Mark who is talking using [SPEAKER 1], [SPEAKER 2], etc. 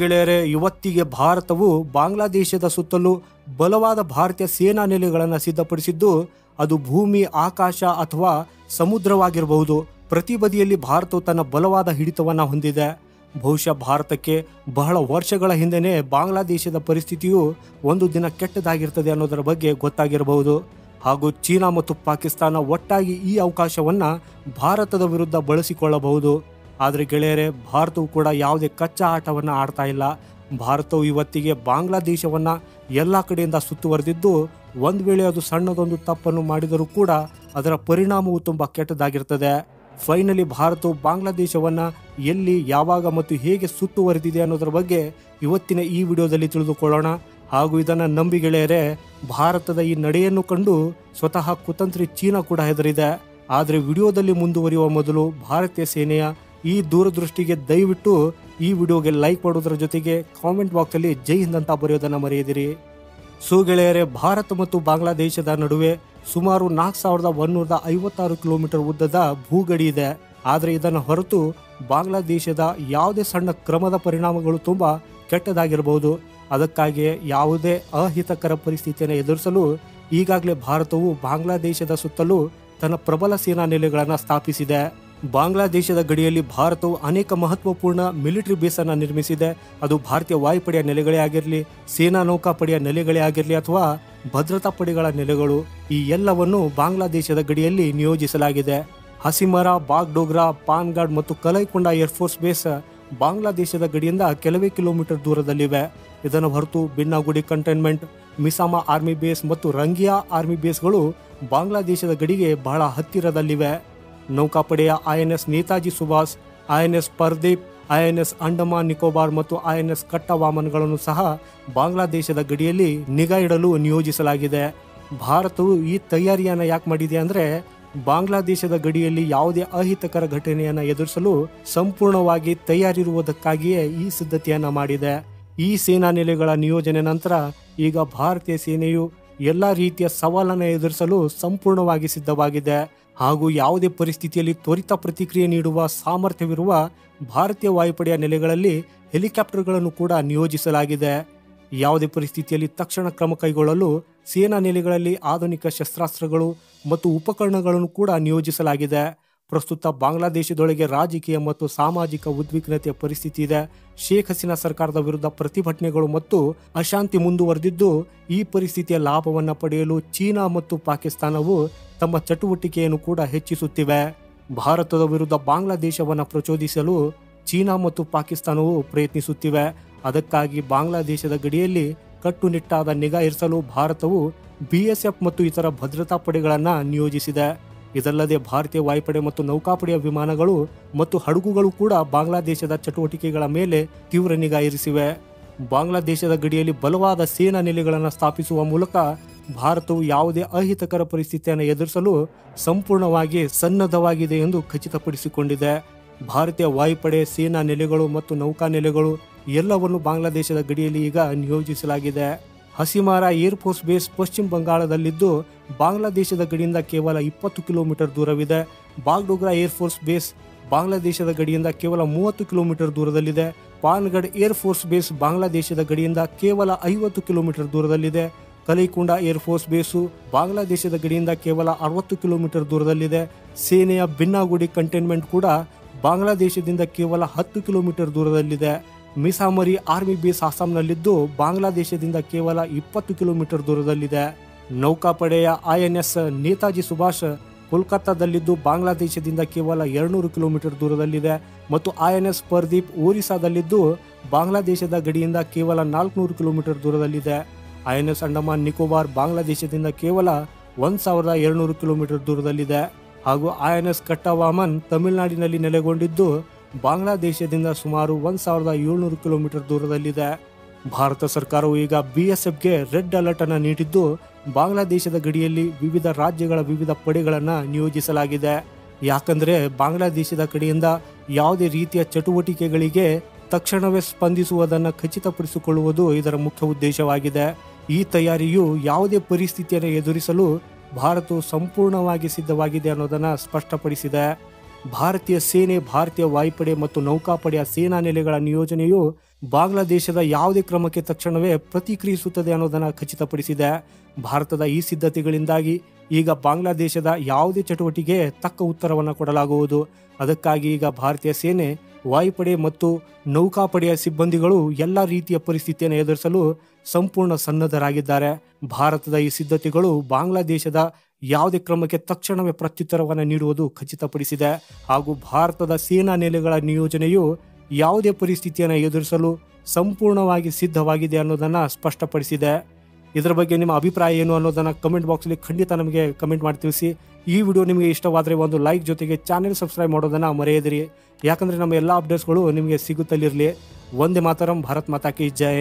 [SPEAKER 1] ಗೆಳೆಯರೆ, ಇವತ್ತಿಗೆ ಭಾರತವು ಬಾಂಗ್ಲಾದೇಶದ ಸುತ್ತಲೂ ಬಲವಾದ ಭಾರತೀಯ ಸೇನಾ ನೆಲೆಗಳನ್ನು ಸಿದ್ಧಪಡಿಸಿದ್ದು, ಅದು ಭೂಮಿ, ಆಕಾಶ ಅಥವಾ ಸಮುದ್ರವಾಗಿರಬಹುದು. ಪ್ರತಿ ಬದಿಯಲ್ಲಿ ಭಾರತವು ತನ್ನ ಬಲವಾದ ಹಿಡಿತವನ್ನು ಹೊಂದಿದೆ. ಬಹುಶಃ ಭಾರತಕ್ಕೆ ಬಹಳ ವರ್ಷಗಳ ಹಿಂದೆಯೇ ಬಾಂಗ್ಲಾದೇಶದ ಪರಿಸ್ಥಿತಿಯು ಒಂದು ದಿನ ಕೆಟ್ಟದಾಗಿರ್ತದೆ ಅನ್ನೋದರ ಬಗ್ಗೆ ಗೊತ್ತಾಗಿರಬಹುದು. ಹಾಗೂ ಚೀನಾ ಮತ್ತು ಪಾಕಿಸ್ತಾನ ಒಟ್ಟಾಗಿ ಈ ಅವಕಾಶವನ್ನು ಭಾರತದ ವಿರುದ್ಧ ಬಳಸಿಕೊಳ್ಳಬಹುದು. ಆದರೆ ಗೆಳೆಯರೆ, ಭಾರತವು ಕೂಡ ಯಾವುದೇ ಕಚ್ಚಾ ಆಟವನ್ನು ಆಡ್ತಾ ಇಲ್ಲ. ಭಾರತವು ಇವತ್ತಿಗೆ ಬಾಂಗ್ಲಾದೇಶವನ್ನು ಎಲ್ಲ ಕಡೆಯಿಂದ ಸುತ್ತುವರೆದಿದ್ದು, ಒಂದು ವೇಳೆ ಅದು ಸಣ್ಣದೊಂದು ತಪ್ಪನ್ನು ಮಾಡಿದರೂ ಕೂಡ ಅದರ ಪರಿಣಾಮವು ತುಂಬ ಕೆಟ್ಟದಾಗಿರ್ತದೆ. ಫೈನಲಿ ಭಾರತವು ಬಾಂಗ್ಲಾದೇಶವನ್ನು ಎಲ್ಲಿ, ಯಾವಾಗ ಮತ್ತು ಹೇಗೆ ಸುತ್ತುವರೆದಿದೆ ಅನ್ನೋದರ ಬಗ್ಗೆ ಇವತ್ತಿನ ಈ ವಿಡಿಯೋದಲ್ಲಿ ತಿಳಿದುಕೊಳ್ಳೋಣ. ಹಾಗೂ ಇದನ್ನು ನಂಬಿ ಗೆಳೆಯರೆ, ಭಾರತದ ಈ ನಡೆಯನ್ನು ಕಂಡು ಸ್ವತಃ ಕುತಂತ್ರಿ ಚೀನಾ ಕೂಡ ಹೆದರಿದೆ. ಆದರೆ ವಿಡಿಯೋದಲ್ಲಿ ಮುಂದುವರಿಯುವ ಮೊದಲು ಭಾರತೀಯ ಸೇನೆಯ ಈ ದೂರದೃಷ್ಟಿಗೆ ದಯವಿಟ್ಟು ಈ ವಿಡಿಯೋಗೆ ಲೈಕ್ ಮಾಡೋದ್ರ ಜೊತೆಗೆ ಕಾಮೆಂಟ್ ಬಾಕ್ಸಲ್ಲಿ ಜೈ ಹಿಂದ್ ಅಂತ ಬರೆಯೋದನ್ನು ಮರೆಯದಿರಿ. ಗೆಳೆಯರೆ, ಭಾರತ ಮತ್ತು ಬಾಂಗ್ಲಾದೇಶದ ನಡುವೆ ಸುಮಾರು 4156 ಕಿಲೋಮೀಟರ್ ಉದ್ದದ ಭೂಗಡಿ ಇದೆ. ಆದರೆ ಇದನ್ನು ಹೊರತು ಬಾಂಗ್ಲಾದೇಶದ ಯಾವುದೇ ಸಣ್ಣ ಕ್ರಮದ ಪರಿಣಾಮಗಳು ತುಂಬ ಕೆಟ್ಟದಾಗಿರಬಹುದು. ಅದಕ್ಕಾಗಿ ಯಾವುದೇ ಅಹಿತಕರ ಪರಿಸ್ಥಿತಿಯನ್ನು ಎದುರಿಸಲು ಈಗಾಗಲೇ ಭಾರತವು ಬಾಂಗ್ಲಾದೇಶದ ಸುತ್ತಲೂ ತನ್ನ ಪ್ರಬಲ ಸೇನಾ ನೆಲೆಗಳನ್ನು ಸ್ಥಾಪಿಸಿದೆ. ಬಾಂಗ್ಲಾದೇಶದ ಗಡಿಯಲ್ಲಿ ಭಾರತವು ಅನೇಕ ಮಹತ್ವಪೂರ್ಣ ಮಿಲಿಟರಿ ಬೇಸನ್ನು ನಿರ್ಮಿಸಿದೆ. ಅದು ಭಾರತೀಯ ವಾಯುಪಡೆಯ ನೆಲೆಗಳೇ ಆಗಿರಲಿ, ಸೇನಾ ನೌಕಾಪಡೆಯ ನೆಲೆಗಳೇ ಆಗಿರಲಿ ಅಥವಾ ಭದ್ರತಾ ಪಡೆಗಳ ನೆಲೆಗಳು, ಈ ಎಲ್ಲವನ್ನು ಬಾಂಗ್ಲಾದೇಶದ ಗಡಿಯಲ್ಲಿ ನಿಯೋಜಿಸಲಾಗಿದೆ. ಹಸಿಮರಾ, ಬಾಗ್ಡೋಗ್ರಾ, ಪಾನ್ಗಾಡ್ ಮತ್ತು ಕಲೈಕೊಂಡ ಏರ್ಫೋರ್ಸ್ ಬೇಸ್ ಬಾಂಗ್ಲಾದೇಶದ ಗಡಿಯಿಂದ ಕೆಲವೇ ಕಿಲೋಮೀಟರ್ ದೂರದಲ್ಲಿವೆ. ಇದನ್ನು ಹೊರತು ಬಿನ್ನಾಗುಡಿ ಕಂಟೈನ್ಮೆಂಟ್, ಮಿಸಾಮಾ ಆರ್ಮಿ ಬೇಸ್ ಮತ್ತು ರಂಗಿಯಾ ಆರ್ಮಿ ಬೇಸ್ಗಳು ಬಾಂಗ್ಲಾದೇಶದ ಗಡಿಗೆ ಬಹಳ ಹತ್ತಿರದಲ್ಲಿವೆ. ನೌಕಾಪಡೆಯ INS Netaji Subhash, INS Pardeep, INS Andaman Nicobar ಮತ್ತು INS ಕಟ್ಟವಾಮನ್ಗಳನ್ನು ಸಹ ಬಾಂಗ್ಲಾದೇಶದ ಗಡಿಯಲ್ಲಿ ನಿಗಾ ಇಡಲು ನಿಯೋಜಿಸಲಾಗಿದೆ. ಭಾರತವು ಈ ತಯಾರಿಯನ್ನು ಯಾಕೆ ಮಾಡಿದೆ ಅಂದರೆ, ಬಾಂಗ್ಲಾದೇಶದ ಗಡಿಯಲ್ಲಿ ಯಾವುದೇ ಅಹಿತಕರ ಘಟನೆಯನ್ನು ಎದುರಿಸಲು ಸಂಪೂರ್ಣವಾಗಿ ತಯಾರಿರುವುದಕ್ಕಾಗಿಯೇ ಈ ಸಿದ್ಧತೆಯನ್ನು ಮಾಡಿದೆ. ಈ ಸೇನಾ ನೆಲೆಗಳ ನಿಯೋಜನೆ ನಂತರ ಈಗ ಭಾರತೀಯ ಸೇನೆಯು ಎಲ್ಲ ರೀತಿಯ ಸವಾಲನ್ನು ಎದುರಿಸಲು ಸಂಪೂರ್ಣವಾಗಿ ಸಿದ್ಧವಾಗಿದೆ. ಹಾಗೂ ಯಾವುದೇ ಪರಿಸ್ಥಿತಿಯಲ್ಲಿ ತ್ವರಿತ ಪ್ರತಿಕ್ರಿಯೆ ನೀಡುವ ಸಾಮರ್ಥ್ಯವಿರುವ ಭಾರತೀಯ ವಾಯುಪಡೆಯ ನೆಲೆಗಳಲ್ಲಿ ಹೆಲಿಕಾಪ್ಟರ್ಗಳನ್ನು ಕೂಡ ನಿಯೋಜಿಸಲಾಗಿದೆ. ಯಾವುದೇ ಪರಿಸ್ಥಿತಿಯಲ್ಲಿ ತಕ್ಷಣ ಕ್ರಮ ಕೈಗೊಳ್ಳಲು ಸೇನಾ ನೆಲೆಗಳಲ್ಲಿ ಆಧುನಿಕ ಶಸ್ತ್ರಾಸ್ತ್ರಗಳು ಮತ್ತು ಉಪಕರಣಗಳನ್ನು ಕೂಡ ನಿಯೋಜಿಸಲಾಗಿದೆ. ಪ್ರಸ್ತುತ ಬಾಂಗ್ಲಾದೇಶದೊಳಗೆ ರಾಜಕೀಯ ಮತ್ತು ಸಾಮಾಜಿಕ ಉದ್ವಿಗ್ನತೆಯ ಪರಿಸ್ಥಿತಿ ಇದೆ. ಶೇಖ್ ಹಸೀನಾ ಸರ್ಕಾರದ ವಿರುದ್ಧ ಪ್ರತಿಭಟನೆಗಳು ಮತ್ತು ಅಶಾಂತಿ ಮುಂದುವರೆದಿದ್ದು, ಈ ಪರಿಸ್ಥಿತಿಯ ಲಾಭವನ್ನು ಪಡೆಯಲು ಚೀನಾ ಮತ್ತು ಪಾಕಿಸ್ತಾನವು ತಮ್ಮ ಚಟುವಟಿಕೆಯನ್ನು ಕೂಡ ಹೆಚ್ಚಿಸುತ್ತಿವೆ. ಭಾರತದ ವಿರುದ್ಧ ಬಾಂಗ್ಲಾದೇಶವನ್ನು ಪ್ರಚೋದಿಸಲು ಚೀನಾ ಮತ್ತು ಪಾಕಿಸ್ತಾನವು ಪ್ರಯತ್ನಿಸುತ್ತಿವೆ. ಅದಕ್ಕಾಗಿ ಬಾಂಗ್ಲಾದೇಶದ ಗಡಿಯಲ್ಲಿ ಕಟ್ಟುನಿಟ್ಟಾದ ನಿಗಾ ಇರಿಸಲು ಭಾರತವು BSF ಮತ್ತು ಇತರ ಭದ್ರತಾ ಪಡೆಗಳನ್ನು ನಿಯೋಜಿಸಿದೆ. ಇದಲ್ಲದೆ ಭಾರತೀಯ ವಾಯುಪಡೆ ಮತ್ತು ನೌಕಾಪಡೆಯ ವಿಮಾನಗಳು ಮತ್ತು ಹಡಗುಗಳು ಕೂಡ ಬಾಂಗ್ಲಾದೇಶದ ಚಟುವಟಿಕೆಗಳ ಮೇಲೆ ತೀವ್ರ ನಿಗಾ ಇರಿಸಿವೆ. ಬಾಂಗ್ಲಾದೇಶದ ಗಡಿಯಲ್ಲಿ ಬಲವಾದ ಸೇನಾ ನೆಲೆಗಳನ್ನು ಸ್ಥಾಪಿಸುವ ಮೂಲಕ ಭಾರತವು ಯಾವುದೇ ಅಹಿತಕರ ಪರಿಸ್ಥಿತಿಯನ್ನು ಎದುರಿಸಲು ಸಂಪೂರ್ಣವಾಗಿ ಸನ್ನದ್ಧವಾಗಿದೆ ಎಂದು ಖಚಿತಪಡಿಸಿಕೊಂಡಿದೆ. ಭಾರತೀಯ ವಾಯುಪಡೆ, ಸೇನಾ ನೆಲೆಗಳು ಮತ್ತು ನೌಕಾ ನೆಲೆಗಳು ಎಲ್ಲವನ್ನು ಬಾಂಗ್ಲಾದೇಶದ ಗಡಿಯಲ್ಲಿ ಈಗ ನಿಯೋಜಿಸಲಾಗಿದೆ. ಹಸಿಮಾರಾ ಏರ್ಫೋರ್ಸ್ ಬೇಸ್ ಪಶ್ಚಿಮ ಬಂಗಾಳದಲ್ಲಿದ್ದು, ಬಾಂಗ್ಲಾದೇಶದ ಗಡಿಯಿಂದ ಕೇವಲ 20 ಕಿಲೋಮೀಟರ್ ದೂರವಿದೆ. ಬಾಗ್ಡೋಗ್ರಾ ಏರ್ಫೋರ್ಸ್ ಬೇಸ್ ಬಾಂಗ್ಲಾದೇಶದ ಗಡಿಯಿಂದ ಕೇವಲ 30 ಕಿಲೋಮೀಟರ್ ದೂರದಲ್ಲಿದೆ. ಪಾನ್ಗಢ್ ಏರ್ಫೋರ್ಸ್ ಬೇಸ್ ಬಾಂಗ್ಲಾದೇಶದ ಗಡಿಯಿಂದ ಕೇವಲ 50 ಕಿಲೋಮೀಟರ್ ದೂರದಲ್ಲಿದೆ. ಕಲೈಕೊಂಡ ಏರ್ಫೋರ್ಸ್ ಬೇಸು ಬಾಂಗ್ಲಾದೇಶದ ಗಡಿಯಿಂದ ಕೇವಲ 60 ಕಿಲೋಮೀಟರ್ ದೂರದಲ್ಲಿದೆ. ಸೇನೆಯ ಬಿನ್ನಾಗುಡಿ ಕಂಟೈನ್ಮೆಂಟ್ ಕೂಡ ಬಾಂಗ್ಲಾದೇಶದಿಂದ ಕೇವಲ 10 ಕಿಲೋಮೀಟರ್ ದೂರದಲ್ಲಿದೆ. ಮಿಸಾಮರಿ ಆರ್ಮಿ ಬೇಸ್ ಅಸ್ಸಾಂನಲ್ಲಿದ್ದು, ಬಾಂಗ್ಲಾದೇಶದಿಂದ ಕೇವಲ 20 ಕಿಲೋಮೀಟರ್ ದೂರದಲ್ಲಿದೆ. ನೌಕಾಪಡೆಯ INS ನೇತಾಜಿ ಸುಭಾಷ್ ಕೋಲ್ಕತ್ತಾದಲ್ಲಿದ್ದು, ಬಾಂಗ್ಲಾದೇಶದಿಂದ ಕೇವಲ 200 ಕಿಲೋಮೀಟರ್ ದೂರದಲ್ಲಿದೆ. ಮತ್ತು INS ಪರ್ದೀಪ್ ಒರಿಸ್ಸಾದಲ್ಲಿದ್ದು, ಬಾಂಗ್ಲಾದೇಶದ ಗಡಿಯಿಂದ ಕೇವಲ 400 ಕಿಲೋಮೀಟರ್ ದೂರದಲ್ಲಿದೆ. INS ಅಂಡಮಾನ್ ನಿಕೋಬಾರ್ ಬಾಂಗ್ಲಾದೇಶದಿಂದ ಕೇವಲ 1200 ಕಿಲೋಮೀಟರ್ ದೂರದಲ್ಲಿದೆ. ಹಾಗೂ INS ಕಟ್ಟವಾಮನ್ ತಮಿಳುನಾಡಿನಲ್ಲಿ ನೆಲೆಗೊಂಡಿದ್ದು, ಬಾಂಗ್ಲಾದೇಶದಿಂದ ಸುಮಾರು 1700 ಕಿಲೋಮೀಟರ್ ದೂರದಲ್ಲಿದೆ. ಭಾರತ ಸರ್ಕಾರವು ಈಗ BSFಗೆ ರೆಡ್ ಅಲರ್ಟ್ ಅನ್ನು ನೀಡಿದ್ದು, ಬಾಂಗ್ಲಾದೇಶದ ಗಡಿಯಲ್ಲಿ ವಿವಿಧ ರಾಜ್ಯಗಳ ವಿವಿಧ ಪಡೆಗಳನ್ನು ನಿಯೋಜಿಸಲಾಗಿದೆ. ಯಾಕಂದರೆ ಬಾಂಗ್ಲಾದೇಶದ ಕಡೆಯಿಂದ ಯಾವುದೇ ರೀತಿಯ ಚಟುವಟಿಕೆಗಳಿಗೆ ತಕ್ಷಣವೇ ಸ್ಪಂದಿಸುವುದನ್ನು ಖಚಿತಪಡಿಸಿಕೊಳ್ಳುವುದು ಇದರ ಮುಖ್ಯ ಉದ್ದೇಶವಾಗಿದೆ. ಈ ತಯಾರಿಯು ಯಾವುದೇ ಪರಿಸ್ಥಿತಿಯನ್ನು ಎದುರಿಸಲು ಭಾರತವು ಸಂಪೂರ್ಣವಾಗಿ ಸಿದ್ಧವಾಗಿದೆ ಅನ್ನೋದನ್ನು ಸ್ಪಷ್ಟಪಡಿಸಿದೆ. ಭಾರತೀಯ ಸೇನೆ, ಭಾರತೀಯ ವಾಯುಪಡೆ ಮತ್ತು ನೌಕಾಪಡೆಯ ಸೇನಾ ನೆಲೆಗಳ ನಿಯೋಜನೆಯು ಬಾಂಗ್ಲಾದೇಶದ ಯಾವುದೇ ಕ್ರಮಕ್ಕೆ ತಕ್ಷಣವೇ ಪ್ರತಿಕ್ರಿಯಿಸುತ್ತದೆ ಅನ್ನೋದನ್ನು ಖಚಿತಪಡಿಸಿದೆ. ಭಾರತದ ಈ ಸಿದ್ಧತೆಗಳಿಂದಾಗಿ ಈಗ ಬಾಂಗ್ಲಾದೇಶದ ಯಾವುದೇ ಚಟುವಟಿಕೆಗೆ ತಕ್ಕ ಉತ್ತರವನ್ನು ಕೊಡಲಾಗುವುದು. ಅದಕ್ಕಾಗಿ ಈಗ ಭಾರತೀಯ ಸೇನೆ, ವಾಯುಪಡೆ ಮತ್ತು ನೌಕಾಪಡೆಯ ಸಿಬ್ಬಂದಿಗಳು ಎಲ್ಲ ರೀತಿಯ ಪರಿಸ್ಥಿತಿಯನ್ನು ಎದುರಿಸಲು ಸಂಪೂರ್ಣ ಸನ್ನದ್ಧರಾಗಿದ್ದಾರೆ. ಭಾರತದ ಈ ಸಿದ್ಧತೆಗಳು ಬಾಂಗ್ಲಾದೇಶದ ಯಾವುದೇ ಕ್ರಮಕ್ಕೆ ತಕ್ಷಣವೇ ಪ್ರತ್ಯುತ್ತರವನ್ನು ನೀಡುವುದು ಖಚಿತಪಡಿಸಿದೆ. ಹಾಗೂ ಭಾರತದ ಸೇನಾ ನೆಲೆಗಳ ನಿಯೋಜನೆಯು ಯಾವುದೇ ಪರಿಸ್ಥಿತಿಯನ್ನು ಎದುರಿಸಲು ಸಂಪೂರ್ಣವಾಗಿ ಸಿದ್ಧವಾಗಿದೆ ಅನ್ನೋದನ್ನು ಸ್ಪಷ್ಟಪಡಿಸಿದೆ. ಇದರ ಬಗ್ಗೆ ನಿಮ್ಮ ಅಭಿಪ್ರಾಯ ಏನು ಅನ್ನೋದನ್ನು ಕಮೆಂಟ್ ಬಾಕ್ಸಲ್ಲಿ ಖಂಡಿತ ನಮಗೆ ಕಮೆಂಟ್ ಮಾಡಿ ತಿಳಿಸಿ. ಈ ವಿಡಿಯೋ ನಿಮಗೆ ಇಷ್ಟವಾದರೆ ಒಂದು ಲೈಕ್ ಜೊತೆಗೆ ಚಾನೆಲ್ ಸಬ್ಸ್ಕ್ರೈಬ್ ಮಾಡೋದನ್ನು ಮರೆಯದಿರಿ. ಯಾಕಂದರೆ ನಮ್ಮ ಎಲ್ಲ ಅಪ್ಡೇಟ್ಸ್ಗಳು ನಿಮಗೆ ಸಿಗುತ್ತಲಿರಲಿ. ವಂದೇ ಮಾತರಂ. ಭಾರತ್ ಮಾತಾ ಕಿ ಜೈ.